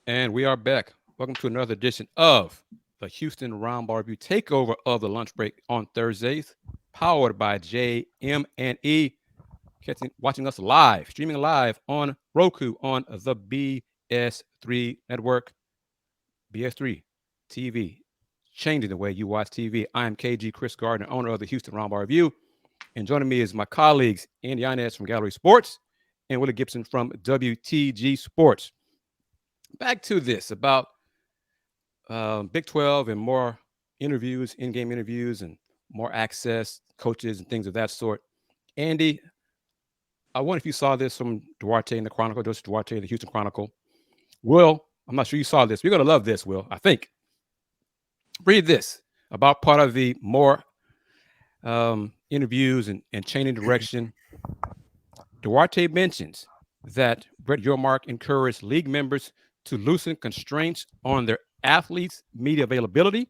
And we are back. Welcome to another edition of the Houston Roundball Review Takeover of the lunch break on Thursdays, powered by JM&E. Watching us live, streaming live on Roku on the BS3 network. BS3 TV, changing the way you watch TV. I am KG Chris Gardner, owner of the Houston Roundball Review. And joining me is my colleagues, Yanez from Gallery Sports and Willy Gibson from WTG Sports. Back to this about Big 12 and more interviews, in-game interviews, and more access, coaches, and things of that sort. Andy, I wonder if you saw this from Duarte in the Chronicle, Joseph Duarte in the Houston Chronicle. Will, I'm not sure you saw this. You're going to love this, Will, I think. Read this about part of the more interviews and changing direction. Duarte mentions that Brett Yormark encouraged league members to loosen constraints on their athletes' media availability.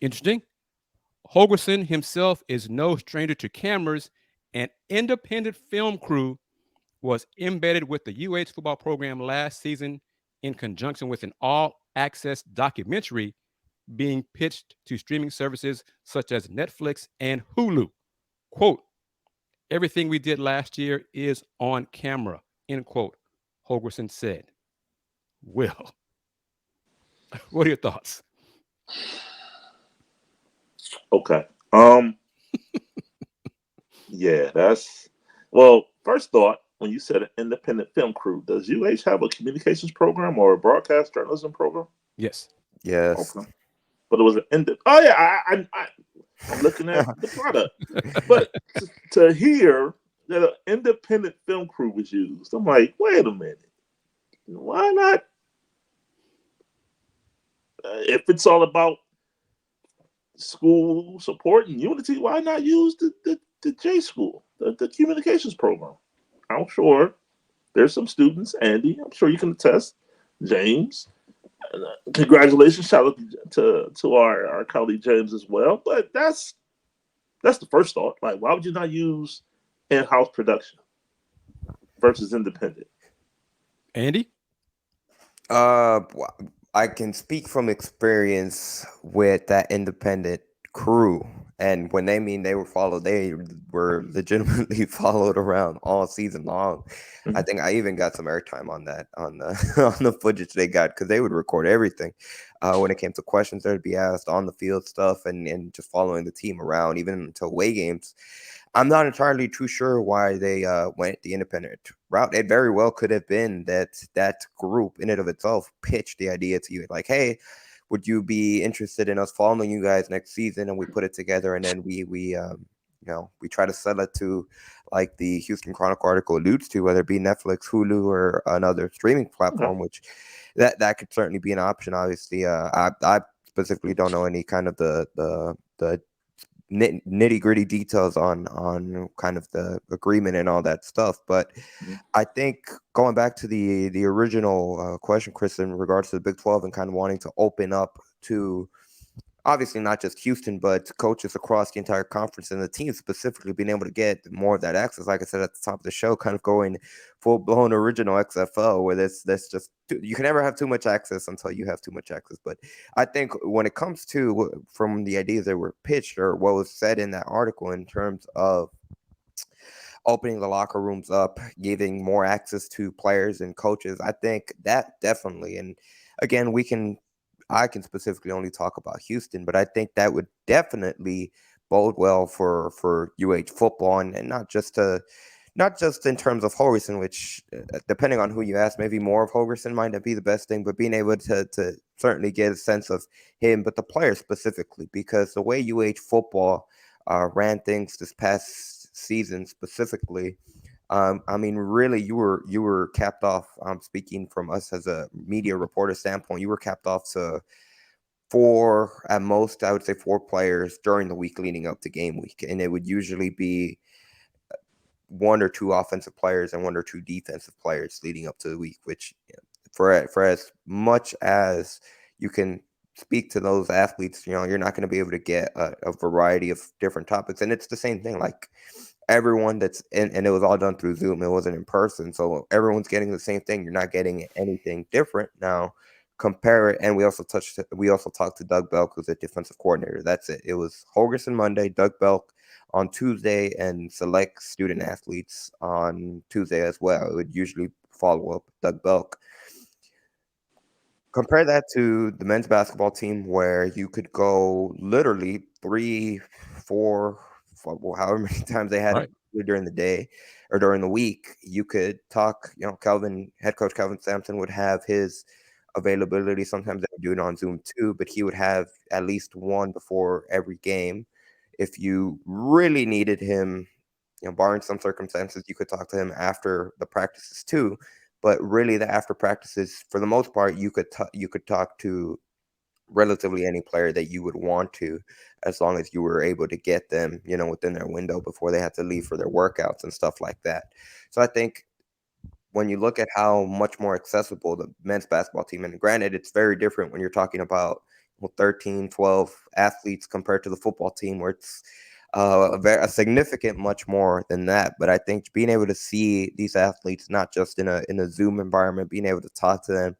Interesting. Holgerson himself is no stranger to cameras. An independent film crew was embedded with the UH football program last season in conjunction with an all-access documentary being pitched to streaming services such as Netflix and Hulu. Quote, everything we did last year is on camera, end quote, Holgerson said. Will, what are your thoughts? Okay. Yeah, that's first thought when you said an independent film crew, does UH have a communications program or a broadcast journalism program? Yes. Yes. Okay. But it was an oh yeah, I'm looking at the product. But to hear that an independent film crew was used, I'm like, wait a minute. Why not? If it's all about school support and unity, why not use the J school, the communications program? I'm sure there's some students, Andy, I'm sure you can attest, James. Congratulations, shout out to our colleague James as well. But that's the first thought. Like, why would you not use in-house production versus independent? Andy? I can speak from experience with that independent crew. And when they mean they were followed, they were legitimately followed around all season long. I Mhm. think I even got some airtime on that on the on the footage they got because they would record everything. When it came to questions that would be asked on the field stuff and just following the team around, even until away games. I'm not entirely too sure why they went the independent route. It very well could have been that that group in and of itself pitched the idea to you, like, "Hey, would you be interested in us following you guys next season?" And we put it together, and then we try to sell it to, like the Houston Chronicle article alludes to, whether it be Netflix, Hulu, or another streaming Okay. platform, which that could certainly be an option. Obviously, I specifically don't know any kind of the nitty gritty details on kind of the agreement and all that stuff. But Mhm. I think going back to the original question, Chris, in regards to the Big 12 and kind of wanting to open up to obviously not just Houston, but coaches across the entire conference and the team specifically being able to get more of that access. Like I said at the top of the show, kind of going full blown original XFL, where there's just you can never have too much access until you have too much access. But I think when it comes to from the ideas that were pitched or what was said in that article in terms of opening the locker rooms up, giving more access to players and coaches, I think that definitely. And again, I can specifically only talk about Houston, but I think that would definitely bode well for UH football, and not just in terms of Hogerson, which depending on who you ask, maybe more of Hogerson might not be the best thing, but being able to certainly get a sense of him, but the players specifically, because the way UH football ran things this past season specifically. I mean, really, you were capped off. Speaking from us as a media reporter standpoint, you were capped off to four at most. I would say four players during the week leading up to game week, and it would usually be one or two offensive players and one or two defensive players leading up to the week. Which, for as much as you can speak to those athletes, you're not going to be able to get a variety of different topics. And it's the same thing. Like everyone that's in, and it was all done through Zoom. It wasn't in person, so everyone's getting the same thing. You're not getting anything different now. Compare it, and we also talked to Doug Belk, who's a defensive coordinator. That's it. It was Holgerson Monday, Doug Belk on Tuesday, and select student athletes on Tuesday as well. It would usually follow up Doug Belk. Compare that to the men's basketball team where you could go literally 3, 4, well, however many times they had Right. during the day or during the week. You could talk, head coach Kelvin Sampson would have his availability. Sometimes they would do it on Zoom too, but he would have at least one before every game. If you really needed him, barring some circumstances, you could talk to him after the practices too. But really, the after practices, for the most part, you could talk to relatively any player that you would want to, as long as you were able to get them, within their window before they had to leave for their workouts and stuff like that. So I think when you look at how much more accessible the men's basketball team, and granted, it's very different when you're talking about 13, 12 athletes compared to the football team, where it's a significant much more than that. But I think being able to see these athletes not just in a Zoom environment, being able to talk to them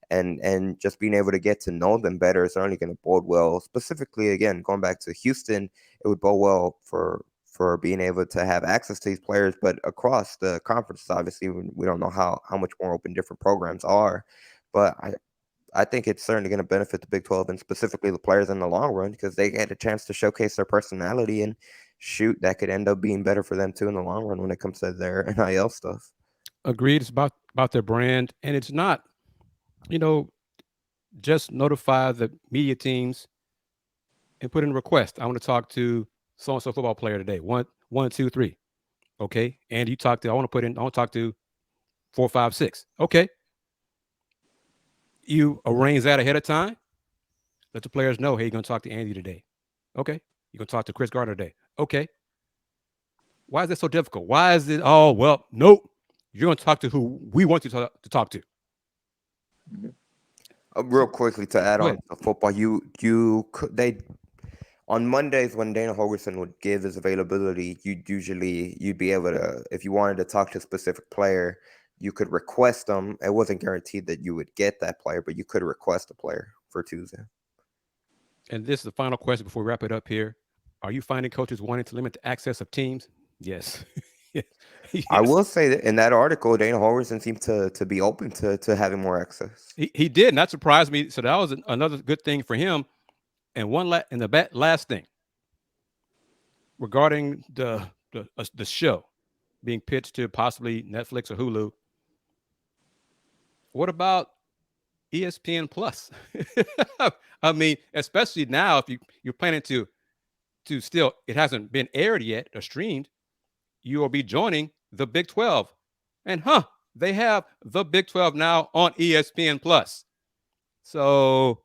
and just being able to get to know them better is only going to bode well. Specifically, again, going back to Houston, it would bode well for being able to have access to these players. But across the conferences, obviously, we don't know how much more open different programs are. But I think it's certainly going to benefit the Big 12 and specifically the players in the long run, because they get a chance to showcase their personality, and shoot, that could end up being better for them too in the long run when it comes to their NIL stuff. Agreed. It's about their brand, and it's not, just notify the media teams and put in a request. I want to talk to so and so football player today. One, 2, 3. Okay. And you talk to. I want to talk to 4, 5, 6. Okay. You arrange that ahead of time. Let the players know, hey, you're going to talk to Andy today. Okay. You're going to talk to Chris Gardner today. Okay. Why is that so difficult? Why is it, oh, well, nope. You're going to talk to who we want you to talk to. Real quickly to add Go on ahead. to football, they on Mondays when Dana Holgerson would give his availability, you'd be able to, if you wanted to talk to a specific player, you could request them. It wasn't guaranteed that you would get that player, but you could request a player for Tuesday. And this is the final question before we wrap it up here. Are you finding coaches wanting to limit the access of teams? Yes. Yes. I will say that in that article, Dana Holgerson seemed to be open to having more access. He did, and that surprised me. So that was another good thing for him. And last thing regarding the show being pitched to possibly Netflix or Hulu. What about ESPN Plus? I mean, especially now, if you're planning to still, it hasn't been aired yet or streamed, you will be joining the Big 12, and they have the Big 12 now on ESPN Plus. So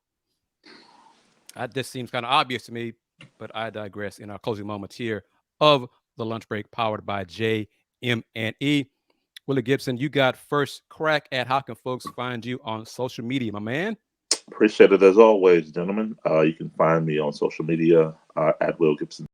this seems kind of obvious to me, but I digress in our closing moments here of the lunch break, powered by JM&E. Willy Gibson, you got first crack at how can folks find you on social media, my man? Appreciate it as always, gentlemen. You can find me on social media at Will Gibson